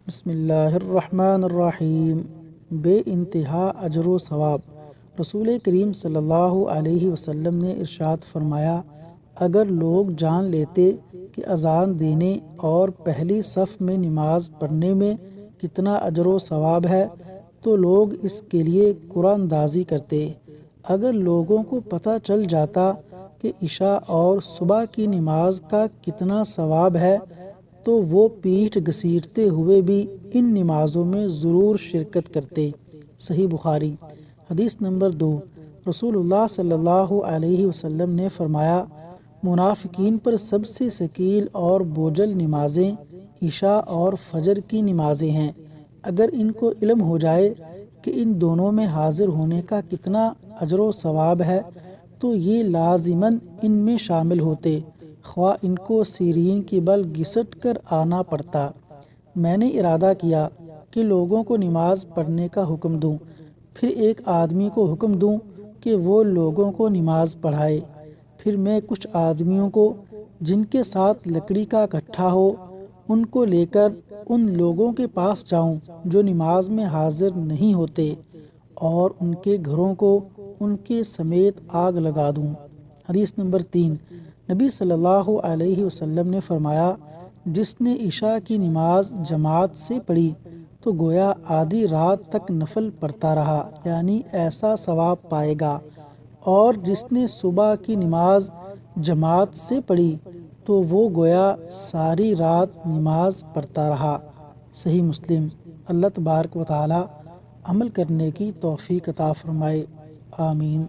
بسم اللہ الرحمن الرحیم۔ بے انتہا اجر و ثواب۔ رسول کریم صلی اللہ علیہ وسلم نے ارشاد فرمایا، اگر لوگ جان لیتے کہ اذان دینے اور پہلی صف میں نماز پڑھنے میں کتنا اجر و ثواب ہے تو لوگ اس کے لیے قرآن اندازی کرتے۔ اگر لوگوں کو پتہ چل جاتا کہ عشاء اور صبح کی نماز کا کتنا ثواب ہے تو وہ پیٹھ گھسیٹتے ہوئے بھی ان نمازوں میں ضرور شرکت کرتے۔ صحیح بخاری۔ حدیث نمبر 2۔ رسول اللہ صلی اللہ علیہ وسلم نے فرمایا، منافقین پر سب سے ثقیل اور بوجھل نمازیں عشاء اور فجر کی نمازیں ہیں۔ اگر ان کو علم ہو جائے کہ ان دونوں میں حاضر ہونے کا کتنا اجر و ثواب ہے تو یہ لازماً ان میں شامل ہوتے، خواہ ان کو سیرین کی بل گھسٹ کر آنا پڑتا۔ میں نے ارادہ کیا کہ لوگوں کو نماز پڑھنے کا حکم دوں، پھر ایک آدمی کو حکم دوں کہ وہ لوگوں کو نماز پڑھائے، پھر میں کچھ آدمیوں کو جن کے ساتھ لکڑی کا گٹھا ہو ان کو لے کر ان لوگوں کے پاس جاؤں جو نماز میں حاضر نہیں ہوتے، اور ان کے گھروں کو ان کے سمیت آگ لگا دوں۔ حدیث نمبر 3۔ نبی صلی اللہ علیہ وسلم نے فرمایا، جس نے عشاء کی نماز جماعت سے پڑھی تو گویا آدھی رات تک نفل پڑھتا رہا، یعنی ایسا ثواب پائے گا، اور جس نے صبح کی نماز جماعت سے پڑھی تو وہ گویا ساری رات نماز پڑھتا رہا۔ صحیح مسلم۔ اللہ تبارک و تعالی عمل کرنے کی توفیق عطا فرمائے، آمین۔